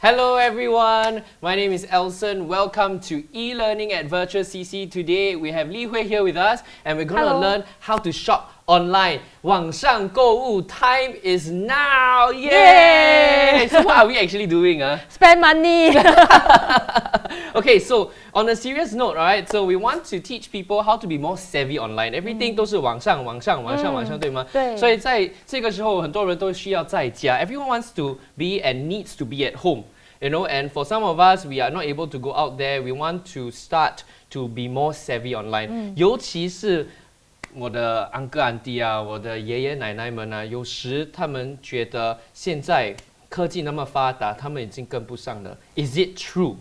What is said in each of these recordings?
Hello everyone, my name is Elson. Welcome to e-learning at Virtual CC. Today we have Huay here with us and we're going to learn how to shop online. 网上购物 time is now! Yay! So what are we actually doing? Spend money! Okay, so on a serious note, alright, so we want to teach people how to be more savvy online. Everything 都是网上，对吗？对。所以在这个时候，很多人都需要在家。Everyone wants to be and needs to be at home. You know, and for some of us, we are not able to go out there. We want to start to be more savvy online. 尤其是我的 uncle auntie 啊，我的爷爷奶奶们啊，有时他们觉得现在科技那么发达，他们已经跟不上了。Is it true?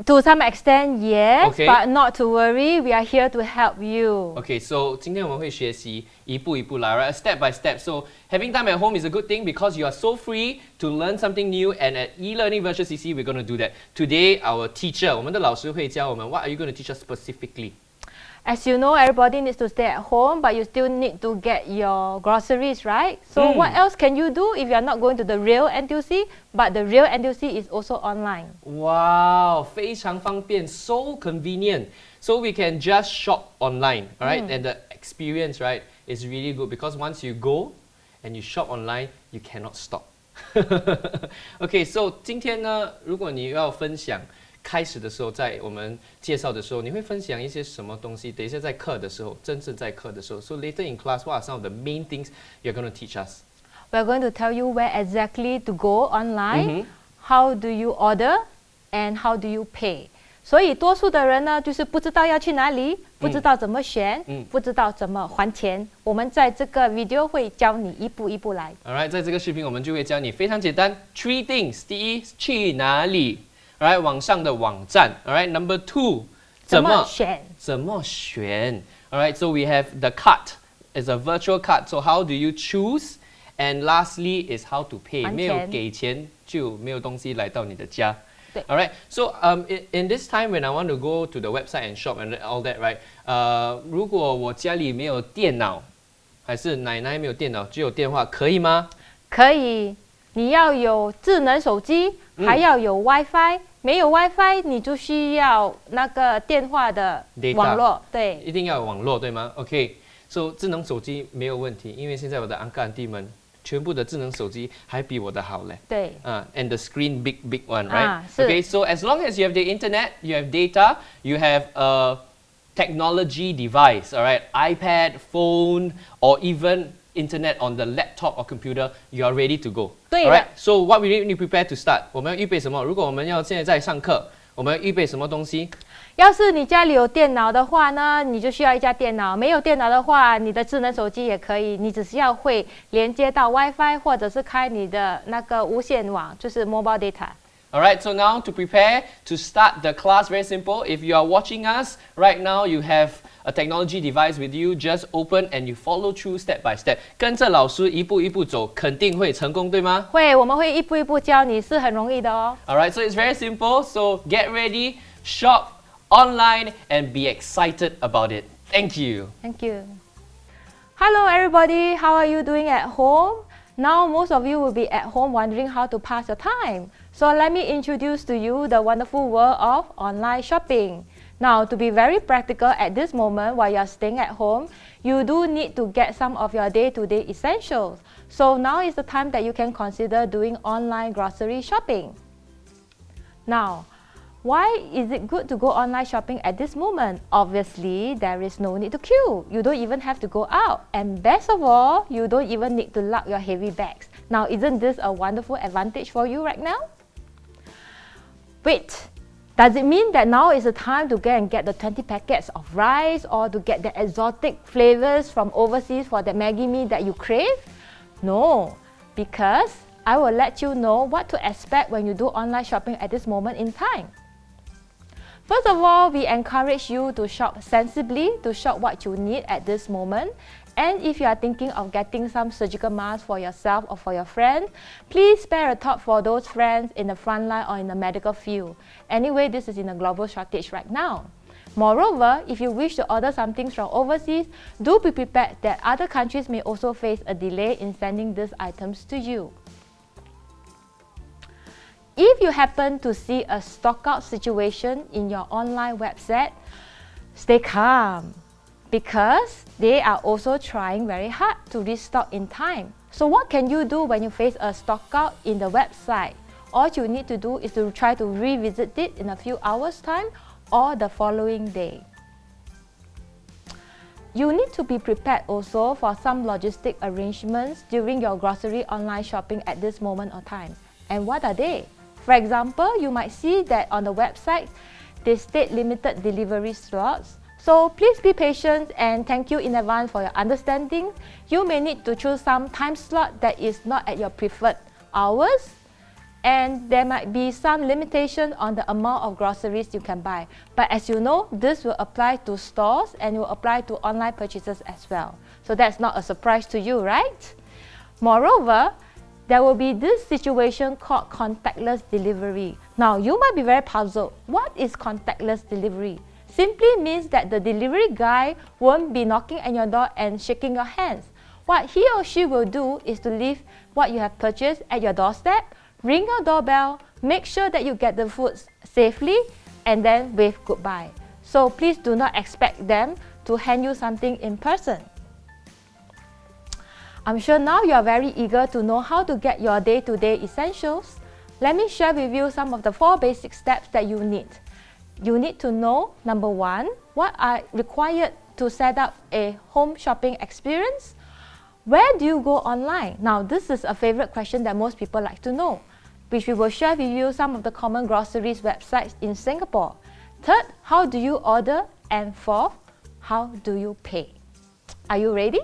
To some extent, yes, Okay. but not to worry. We are here to help you. Okay, so 今天我们会学习一步一步来 right? Step by step. So having time at home is a good thing because you are so free to learn something new. And at e-learning virtual CC, we're going to do that. Today, our teacher, 我们的老师会教我们 what are you going to teach us specifically? As you know, everybody needs to stay at home, but you still need to get your groceries, right? So what else can you do if you are not going to the real NTUC, but the real NTUC is also online? Wow, 非常方便, so convenient. So we can just shop online, alright? And the experience, right, is really good because once you go and you shop online, you cannot stop. Okay, so 今天呢，如果你要分享开始的时候，在我们介绍的时候，你会分享一些什么东西？等一下在课的时候，真正在课的时候 So later in class, what are some of the main things you're going to teach us? We're going to tell you where exactly to go online, how do you order, and how do you pay. 所以多数的人呢，就是不知道要去哪里，不知道怎么选，不知道怎么还钱。我们在这个 video 会教你一步一步来。Alright， 在这个视频我们就会教你非常简单 ，three things。第一，去哪里？ Alright， 网上的网站。Alright， number two， 怎么选 ？Alright， so we have the cart is a virtual cart. So how do you choose? And lastly is how to pay. 没有给钱就没有东西来到你的家。Alright, so in this time when I want to go to the website and shop and all that, right? 如果我家里没有电脑，还是奶奶没有电脑，只有电话，可以吗？可以，你要有智能手机，还要有 WiFi。没有 WiFi， 你就需要那个电话的网络，对，一定要有网络，对吗 ？OK， so 智能手机没有问题，因为现在我的uncle auntie们全部的智能手机还比我的好嘞。对，and the screen big one, right? Okay, so as long as you have the internet, you have data, you have a technology device, alright, iPad, phone, or even internet on the laptop or computer, you are ready to go. Alright, so what we need to prepare to start? 我们要预备什么？如果我们要现在在上课，我们要预备什么东西？要是你家里有电脑的话呢，你就需要一架电脑；没有电脑的话，你的智能手机也可以。你只是要会连接到 WiFi， 或者是开你的那个无线网，就是 mobile data. Alright, so now to prepare to start the class, very simple. If you are watching us right now, you have a technology device with you, just open and you follow through step by step. 跟着老师一步一步走，肯定会成功，对吗？会，我们会一步一步教你，是很容易的哦。Alright, so it's very simple. So get ready, shop online, and be excited about it. Thank you. Thank you. Hello everybody, how are you doing at home? Now most of you will be at home wondering how to pass your time. So let me introduce to you the wonderful world of online shopping. Now, to be very practical at this moment while you are staying at home, you do need to get some of your day-to-day essentials. So now is the time that you can consider doing online grocery shopping. Now, why is it good to go online shopping at this moment? Obviously, there is no need to queue. You don't even have to go out. And best of all, you don't even need to lug your heavy bags. Now, isn't this a wonderful advantage for you right now? Wait, does it mean that now is the time to go and get the 20 packets of rice or to get the exotic flavors from overseas for that Maggi mee that you crave? No, because I will let you know what to expect when you do online shopping at this moment in time. First of all, we encourage you to shop sensibly, to shop what you need at this moment. And if you are thinking of getting some surgical masks for yourself or for your friend, please spare a thought for those friends in the front line or in the medical field. Anyway, this is in a global shortage right now. Moreover, if you wish to order some things from overseas, do be prepared that other countries may also face a delay in sending these items to you. if you happen to see a stockout situation in your online website, stay calm because they are also trying very hard to restock in time. So what can you do when you face a stockout in the website? All you need to do is to try to revisit it in a few hours time or the following day. You need to be prepared also for some logistic arrangements during your grocery online shopping at this moment of time. And what are they? For example, you might see that on the website, they state limited delivery slots. So please be patient and thank you in advance for your understanding. You may need to choose some time slot that is not at your preferred hours. And there might be some limitation on the amount of groceries you can buy. But as you know, this will apply to stores and will apply to online purchases as well. So that's not a surprise to you, right? Moreover, there will be this situation called contactless delivery. Now, you might be very puzzled. What is contactless delivery? Simply means that the delivery guy won't be knocking at your door and shaking your hands. What he or she will do is to leave what you have purchased at your doorstep, ring your doorbell, make sure that you get the food safely, and then wave goodbye. So please do not expect them to hand you something in person. I'm sure now you are very eager to know how to get your day-to-day essentials. Let me share with you some of the 4 basic steps that you need. You need to know, number 1, what are required to set up a home shopping experience. Where do you go online? Now, this is a favorite question that most people like to know, which we will share with you some of the common groceries websites in Singapore. Third, how do you order? And fourth, how do you pay? Are you ready?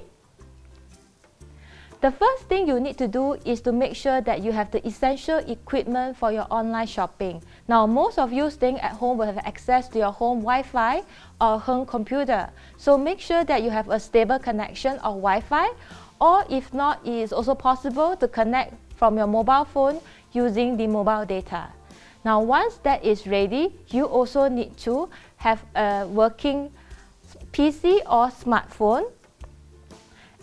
The first thing you need to do is to make sure that you have the essential equipment for your online shopping. Now, most of you staying at home will have access to your home Wi-Fi or home computer. So make sure that you have a stable connection of Wi-Fi, or if not, it is also possible to connect from your mobile phone using the mobile data. Now, once that is ready, you also need to have a working PC or smartphone.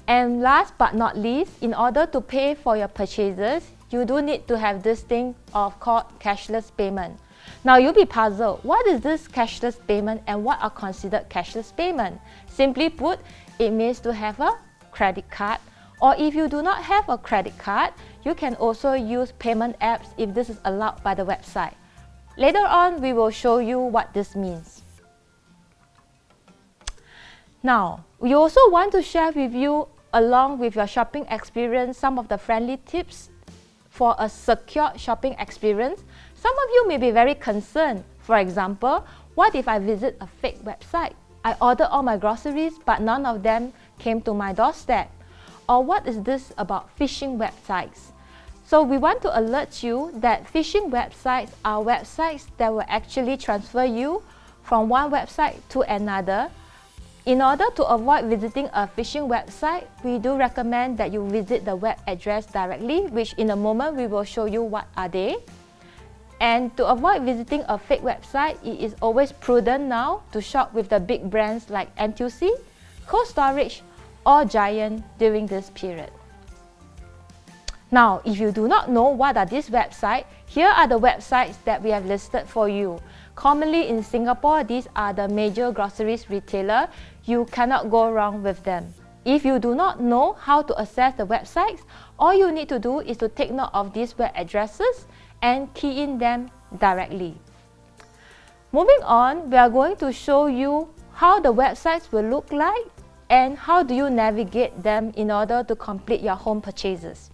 And last but not least, in order to pay for your purchases, you do need to have this thing called cashless payment. Now you'll be puzzled, what is this cashless payment and what are considered cashless payment? Simply put, it means to have a credit card, or if you do not have a credit card, you can also use payment apps if this is allowed by the website. Later on, we will show you what this means. Now, we also want to share with you, along with your shopping experience, some of the friendly tips for a secure shopping experience. Some of you may be very concerned. For example, what if I visit a fake website? I ordered all my groceries, but none of them came to my doorstep. Or what is this about phishing websites? So we want to alert you that phishing websites are websites that will actually transfer you from one website to another. In order to avoid visiting a phishing website, we do recommend that you visit the web address directly, which in a moment we will show you what are they. And to avoid visiting a fake website, it is always prudent now to shop with the big brands like NTUC, Cold Storage, or Giant during this period. Now, if you do not know what are these websites, here are the websites that we have listed for you. Commonly in Singapore, these are the major groceries retailer. You cannot go wrong with them. If you do not know how to access the websites, all you need to do is to take note of these web addresses and key in them directly. Moving on, we are going to show you how the websites will look like and how do you navigate them in order to complete your home purchases.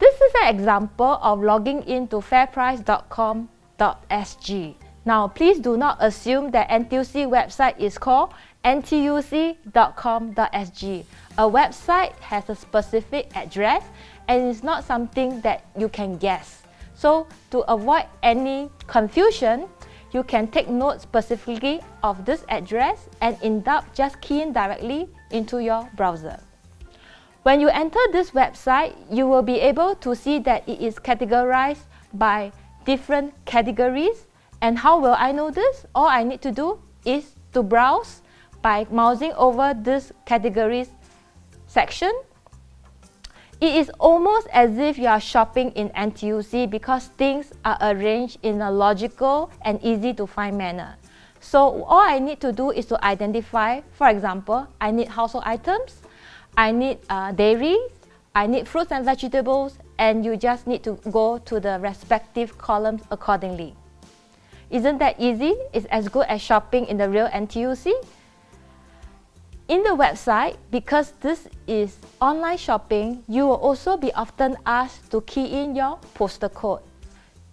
This is an example of logging into fairprice.com.sg. Now, please do not assume that NTUC website is called ntuc.com.sg. A website has a specific address and it's not something that you can guess. So, to avoid any confusion, you can take note specifically of this address and in doubt, just key in directly into your browser. When you enter this website, you will be able to see that it is categorized by different categories. And how will I know this? All I need to do is to browse by mousing over this categories section. It is almost as if you are shopping in NTUC because things are arranged in a logical and easy to find manner. So all I need to do is to identify, for example, I need household items, I need dairy, I need fruits and vegetables, and you just need to go to the respective columns accordingly. Isn't that easy? It's as good as shopping in the real NTUC. In the website, because this is online shopping, you will also be often asked to key in your postal code.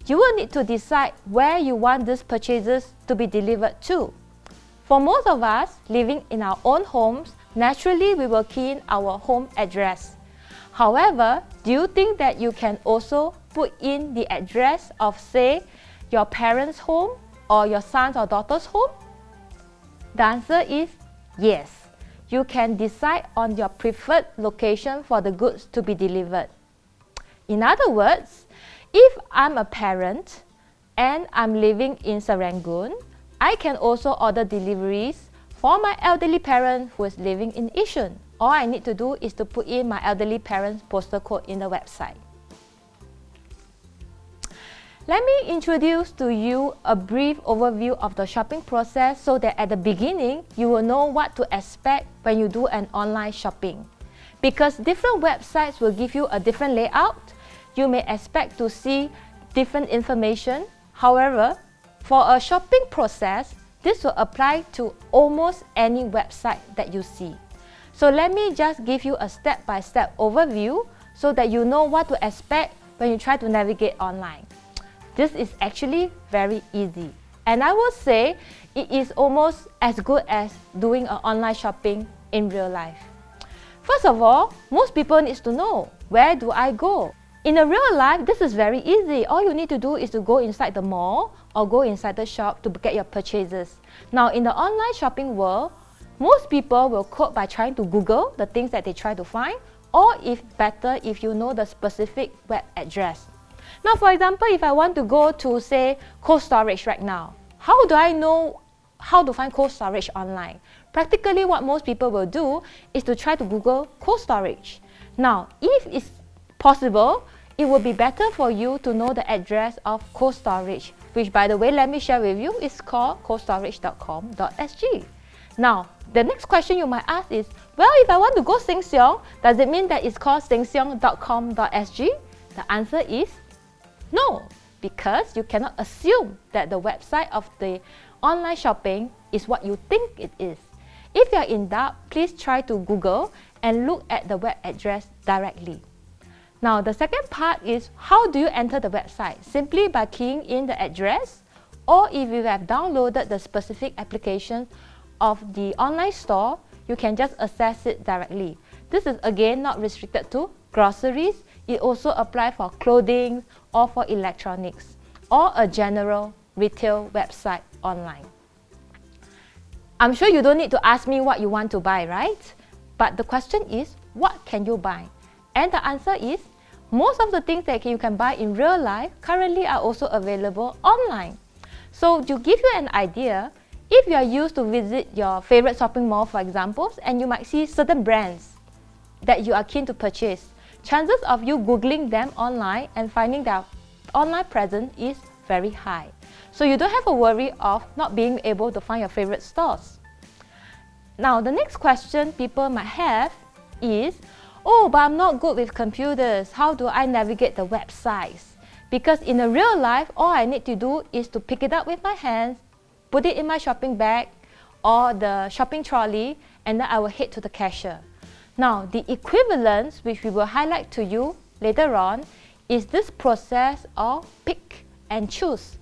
You will need to decide where you want these purchases to be delivered to. For most of us living in our own homes, naturally we will key in our home address. However, do you think that you can also put in the address of, say, your parents' home or your son's or daughter's home? The answer is yes. You can decide on your preferred location for the goods to be delivered. In other words, if I'm a parent and I'm living in Serangoon, I can also order deliveries for my elderly parent who is living in Yishun. All I need to do is to put in my elderly parent's postal code in the website. Let me introduce to you a brief overview of the shopping process so that at the beginning, you will know what to expect when you do an online shopping. Because different websites will give you a different layout, you may expect to see different information. However, for a shopping process, this will apply to almost any website that you see. So let me just give you a step-by-step overview so that you know what to expect when you try to navigate online. This is actually very easy. And I will say it is almost as good as doing an online shopping in real life. First of all, most people need to know, where do I go? In a real life, this is very easy. All you need to do is to go inside the mall or go inside the shop to get your purchases. Now, in the online shopping world, most people will cope by trying to Google the things that they try to find, or if better, if you know the specific web address. Now, for example, if I want to go to, say, cold storage right now, how do I know how to find cold storage online? Practically, what most people will do is to try to Google cold storage. Now, if it's possible, it would be better for you to know the address of cold storage, which, by the way, let me share with you, is called coldstorage.com.sg. Now, the next question you might ask is, well, if I want to go Sheng Siong, does it mean that it's called shengsiong.com.sg? The answer is no, because you cannot assume that the website of the online shopping is what you think it is. If you are in doubt, please try to Google and look at the web address directly. Now, the second part is, how do you enter the website? Simply by keying in the address, or if you have downloaded the specific application of the online store, you can just access it directly. This is again not restricted to groceries. It also applies for clothing or for electronics or a general retail website online. I'm sure you don't need to ask me what you want to buy, right? But the question is, what can you buy? And the answer is, most of the things that you can buy in real life currently are also available online. So to give you an idea, if you are used to visit your favorite shopping mall, for example, and you might see certain brands that you are keen to purchase, chances of you Googling them online and finding their online presence is very high. So you don't have a worry of not being able to find your favorite stores. Now, the next question people might have is, oh, but I'm not good with computers. How do I navigate the websites? Because in a real life, all I need to do is to pick it up with my hands, put it in my shopping bag or the shopping trolley, and then I will head to the cashier. Now, the equivalence, which we will highlight to you later on, is this process of pick and choose.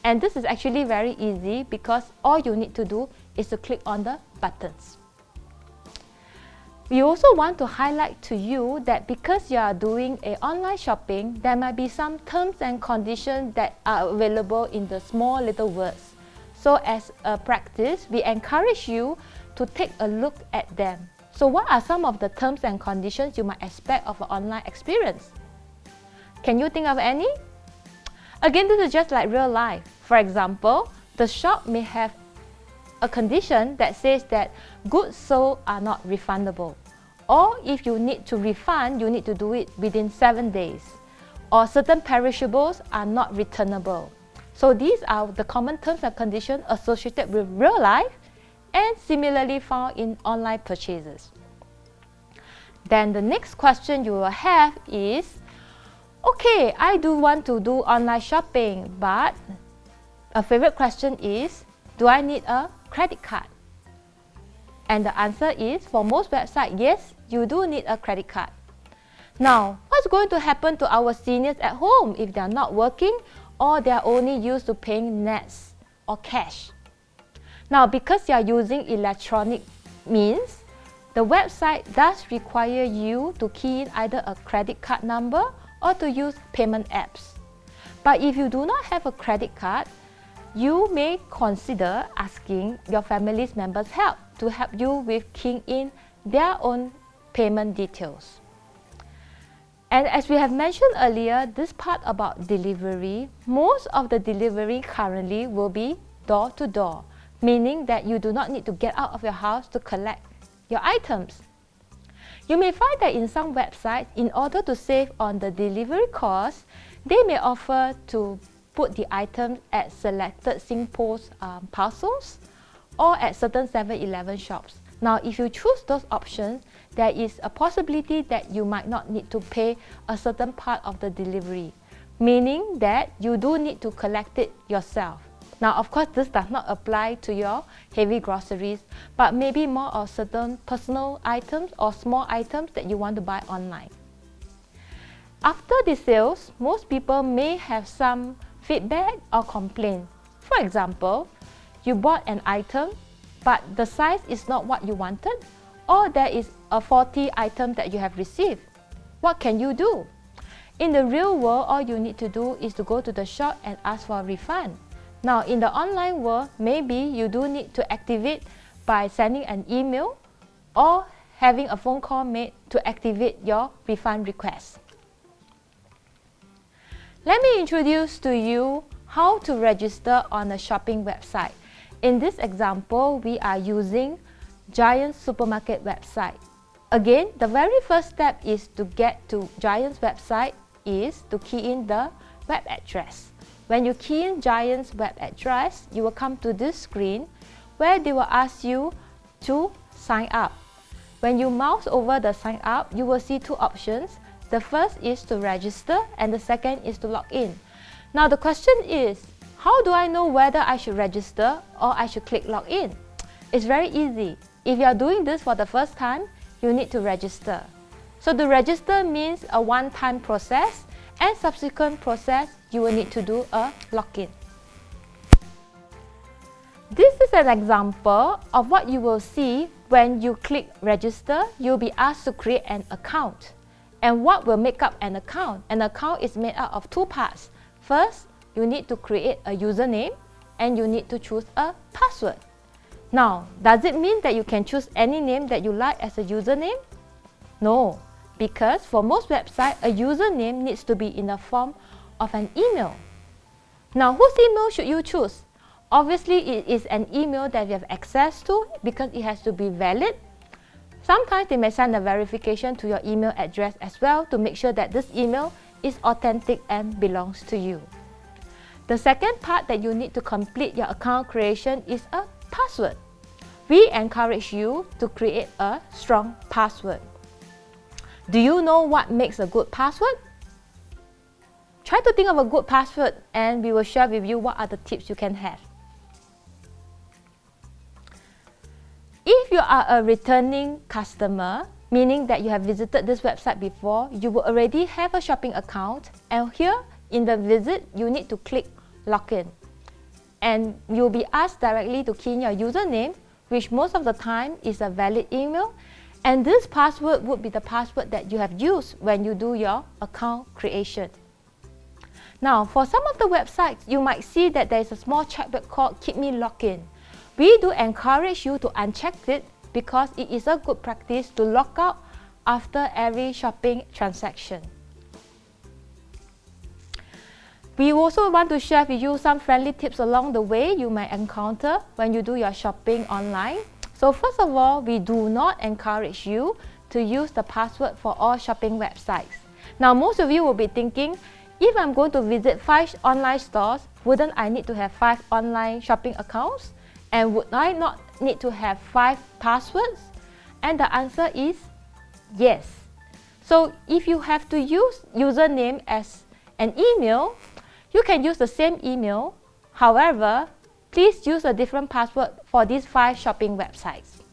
And this is actually very easy because all you need to do is to click on the buttons. We also want to highlight to you that because you are doing an online shopping, there might be some terms and conditions that are available in the small little words. So as a practice, we encourage you to take a look at them. So what are some of the terms and conditions you might expect of an online experience? Can you think of any? Again, this is just like real life. For example, the shop may have a condition that says that goods sold are not refundable. Or if you need to refund, you need to do it within 7 days. Or certain perishables are not returnable. So these are the common terms and conditions associated with real life and similarly found in online purchases. Then the next question you will have is, okay, I do want to do online shopping, but a favorite question is, do I need a credit card? And the answer is, for most websites, yes, you do need a credit card. Now, what's going to happen to our seniors at home if they are not working or they are only used to paying nets or cash? Now, because you are using electronic means, the website does require you to key in either a credit card number or to use payment apps. But if you do not have a credit card, you may consider asking your family's members' help to help you with keying in their own payment details. And as we have mentioned earlier, this part about delivery, most of the delivery currently will be door to door, meaning that you do not need to get out of your house to collect your items. You may find that in some websites, in order to save on the delivery cost, they may offer to put the items at selected SingPost parcels or at certain 7-Eleven shops. Now, if you choose those options, there is a possibility that you might not need to pay a certain part of the delivery, meaning that you do need to collect it yourself. Now, of course, this does not apply to your heavy groceries, but maybe more of certain personal items or small items that you want to buy online. After the sales, most people may have some feedback or complaint. For example, you bought an item, but the size is not what you wanted, or there is a faulty item that you have received. What can you do? In the real world, all you need to do is to go to the shop and ask for a refund. Now, in the online world, maybe you do need to activate by sending an email or having a phone call made to activate your refund request. Let me introduce to you how to register on a shopping website. In this example, we are using Giant Supermarket website. Again, the very first step is to get to Giant's website is to key in the web address. When you key in Giant's web address, you will come to this screen where they will ask you to sign up. When you mouse over the sign up, you will see two options. The first is to register and the second is to log in. Now the question is, how do I know whether I should register or I should click log in? It's very easy. If you are doing this for the first time, you need to register. So the register means a one-time process, and subsequent process you will need to do a login. This is an example of what you will see when you click register. You'll be asked to create an account. And what will make up an account? An account is made up of two parts. First, you need to create a username and you need to choose a password. Now, does it mean that you can choose any name that you like as a username? No, because for most websites, a username needs to be in the form of an email. Now, whose email should you choose? Obviously, it is an email that you have access to because it has to be valid. Sometimes they may send a verification to your email address as well to make sure that this email is authentic and belongs to you. The second part that you need to complete your account creation is a password. We encourage you to create a strong password. Do you know what makes a good password? Try to think of a good password and we will share with you what are the tips you can have. If you are a returning customer, meaning that you have visited this website before, you will already have a shopping account, and here in the visit, you need to click login. And you'll be asked directly to key in your username, which most of the time is a valid email, and this password would be the password that you have used when you do your account creation. Now, for some of the websites, you might see that there is a small checkbox called Keep Me Logged In. We do encourage you to uncheck it because it is a good practice to log out after every shopping transaction. We also want to share with you some friendly tips along the way you might encounter when you do your shopping online. So first of all, we do not encourage you to use the password for all shopping websites. Now, most of you will be thinking, if I'm going to visit 5 online stores, wouldn't I need to have 5 online shopping accounts? And would I not need to have 5 passwords? And the answer is yes. So if you have to use username as an email, you can use the same email. However, please use a different password for these 5 shopping websites.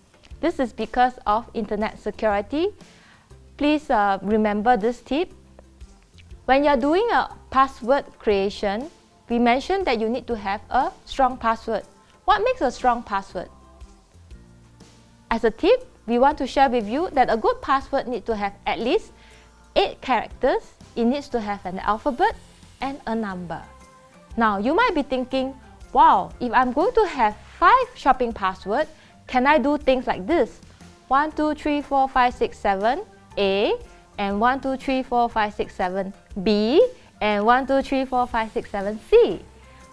This is because of internet security. Please remember this tip. When you're doing a password creation, we mentioned that you need to have a strong password. What makes a strong password? As a tip, we want to share with you that a good password needs to have at least 8 characters. It needs to have an alphabet and a number. Now, you might be thinking, wow, if I'm going to have 5 shopping passwords, can I do things like this? 1, 2, 3, 4, 5, 6, 7, A, and 1, 2, 3, 4, 5, 6, 7, B, and 1, 2, 3, 4, 5, 6, 7, C.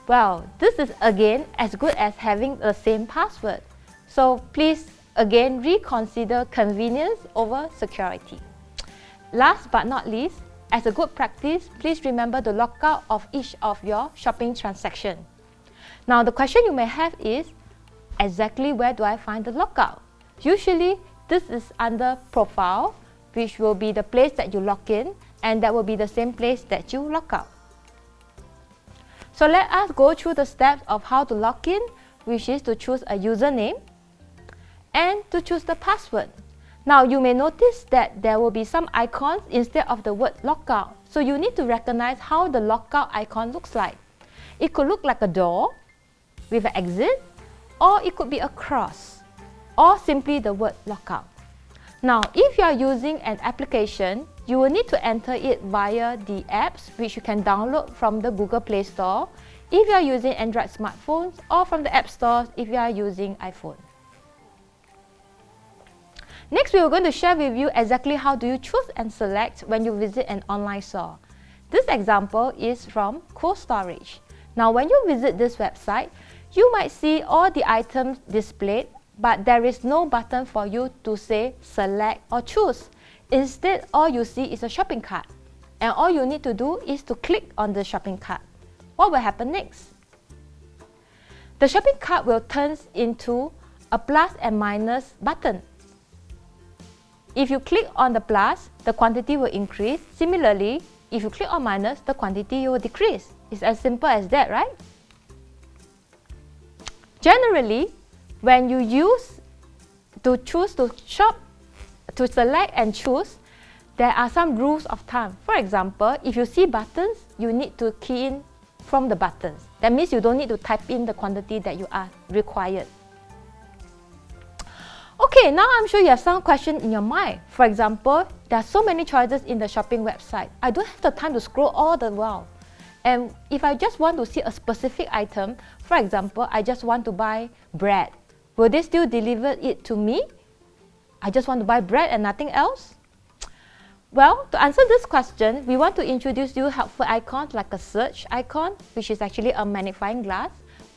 Well, this is again as good as having the same password. So please again reconsider convenience over security. Last but not least, as a good practice, please remember the lockout of each of your shopping transactions. Now, the question you may have is, exactly where do I find the lockout? Usually, this is under Profile, which will be the place that you log in, and that will be the same place that you log out. So let us go through the steps of how to log in, which is to choose a username and to choose the password. Now, you may notice that there will be some icons instead of the word lockout. So you need to recognize how the lockout icon looks like. It could look like a door with an exit, or it could be a cross, or simply the word lockout. Now, if you are using an application, you will need to enter it via the apps, which you can download from the Google Play Store if you are using Android smartphones, or from the App Store if you are using iPhone. Next, we are going to share with you exactly how do you choose and select when you visit an online store. This example is from Cold Storage. Now, when you visit this website, you might see all the items displayed, but there is no button for you to say select or choose. Instead, all you see is a shopping cart, and all you need to do is to click on the shopping cart. What will happen next? The shopping cart will turn into a plus and minus button. If you click on the plus, the quantity will increase. Similarly, if you click on minus, the quantity will decrease. It's as simple as that, right? Generally, when you use to choose to shop, to select and choose, there are some rules of thumb. For example, if you see buttons, you need to key in from the buttons. That means you don't need to type in the quantity that you are required. Okay, now I'm sure you have some questions in your mind. For example, there are so many choices in the shopping website. I don't have the time to scroll all the while. And if I just want to see a specific item, for example, I just want to buy bread, will they still deliver it to me? I just want to buy bread and nothing else? Well, to answer this question, we want to introduce you helpful icons like a search icon, which is actually a magnifying glass.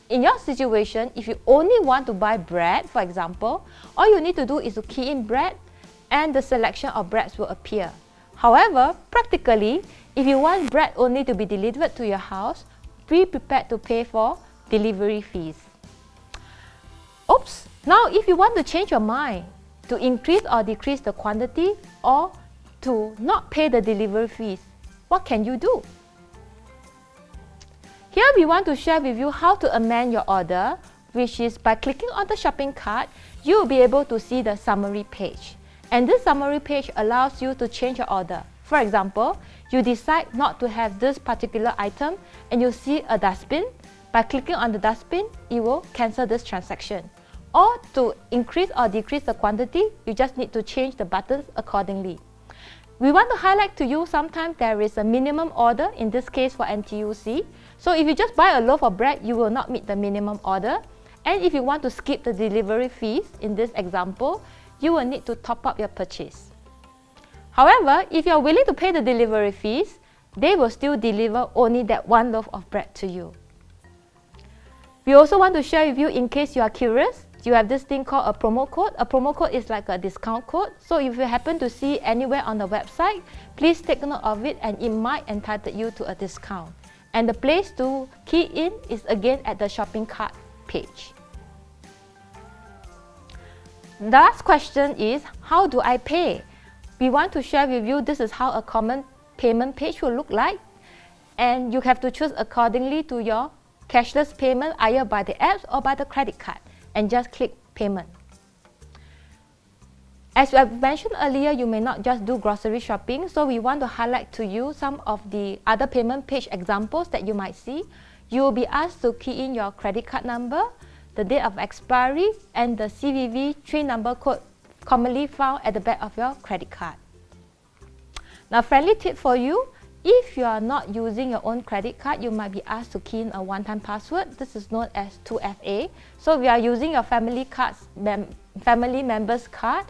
In your situation, if you only want to buy bread, for example, all you need to do is to key in bread and the selection of breads will appear. However, practically, if you want bread only to be delivered to your house, be prepared to pay for delivery fees. Oops! Now, if you want to change your mind, to increase or decrease the quantity, or to not pay the delivery fees, what can you do? Here we want to share with you how to amend your order, which is by clicking on the shopping cart, you will be able to see the summary page. And this summary page allows you to change your order. For example, you decide not to have this particular item and you see a dustbin. By clicking on the dustbin, it will cancel this transaction. Or to increase or decrease the quantity, you just need to change the buttons accordingly. We want to highlight to you sometimes there is a minimum order, in this case for NTUC. So if you just buy a loaf of bread, you will not meet the minimum order. And if you want to skip the delivery fees, in this example, you will need to top up your purchase. However, if you are willing to pay the delivery fees, they will still deliver only that one loaf of bread to you. We also want to share with you, in case you are curious, you have this thing called a promo code. A promo code is like a discount code. So if you happen to see anywhere on the website, please take note of it and it might entitle you to a discount. And the place to key in is again at the shopping cart page. The last question is, how do I pay? We want to share with you this is how a common payment page will look like. And you have to choose accordingly to your cashless payment, either by the apps or by the credit card, and just click payment. As I mentioned earlier, you may not just do grocery shopping, so we want to highlight to you some of the other payment page examples that you might see. You will be asked to key in your credit card number, the date of expiry, and the CVV 3-number code commonly found at the back of your credit card. Now, friendly tip for you, if you are not using your own credit card, you might be asked to key in a one-time password. This is known as 2FA. So we are using your family member's card.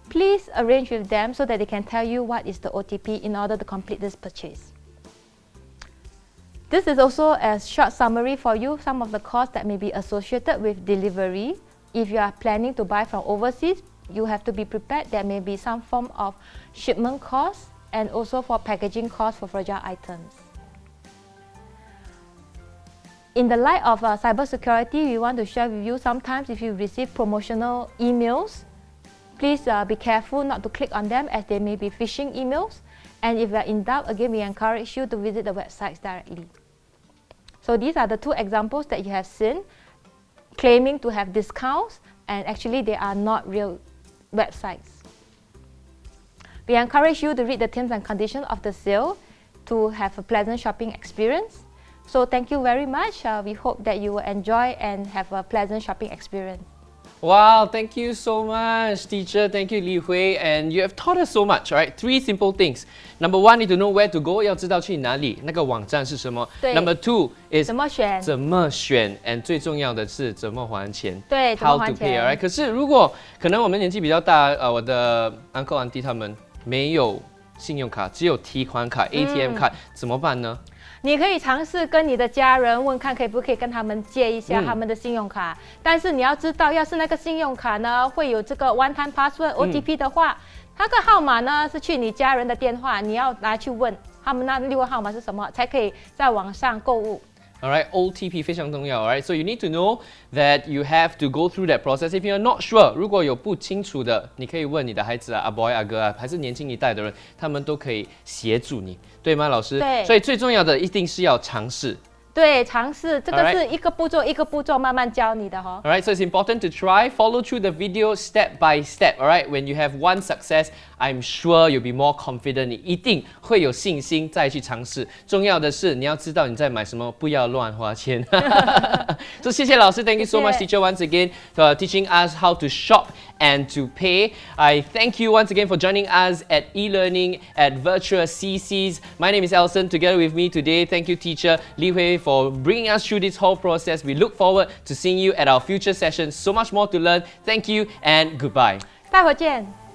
Please arrange with them so that they can tell you what is the OTP in order to complete this purchase. This is also a short summary for you, some of the costs that may be associated with delivery. If you are planning to buy from overseas, you have to be prepared. There may be some form of shipment costs and also for packaging costs for fragile items. In the light of cybersecurity, we want to share with you sometimes if you receive promotional emails, please be careful not to click on them as they may be phishing emails. And if you are in doubt, again, we encourage you to visit the websites directly. So these are the two examples that you have seen, claiming to have discounts, and actually they are not real websites. We encourage you to read the terms and conditions of the sale to have a pleasant shopping experience. So thank you very much. We hope that you will enjoy and have a pleasant shopping experience. Wow, thank you so much, teacher. Thank you, Li Huay. And you have taught us so much, right? 3 simple things. Number 1, need to know where to go. 要知道去哪里，那个网站是什么。Number 2 is 怎么选。怎么选 and 最重要的是怎么还钱。对，怎么还钱。How to pay, right? 可是如果可能我们年纪比较大，我的 uncle auntie 他们没有信用卡，只有提款卡、ATM 卡，怎么办呢？你可以尝试跟你的家人问看，可以不可以跟他们借一下他们的信用卡。但是你要知道，要是那个信用卡呢会有这个 one-time password OTP 的话，那个号码呢是去你家人的电话，你要拿去问他们那6位号码是什么，才可以在网上购物。Alright, OTP 非常重要。Alright, so you need to know that you have to go through that process. If you're not sure, 如果有不清楚的，你可以问你的孩子啊，阿 boy 阿哥啊，还是年轻一代的人，他们都可以协助你，对吗，老师？对。所以最重要的一定是要尝试。对，尝试这个是一个步骤一个步骤慢慢教你的哈。Alright, so it's important to try, follow through the video step by step. Alright, when you have one success, I'm sure you'll be more confident. 你一定会有信心再去尝试。重要的是你要知道你在买什么，不要乱花钱。So 谢谢老师 ，Thank you so much, teacher, once again for teaching us how to shop and to pay. I thank you once again for joining us at e-learning at Virtual CCs. My name is Elson. Together with me today, thank you, teacher Li Huay, for bringing us through this whole process. We look forward to seeing you at our future sessions. So much more to learn. Thank you and goodbye. 待会见。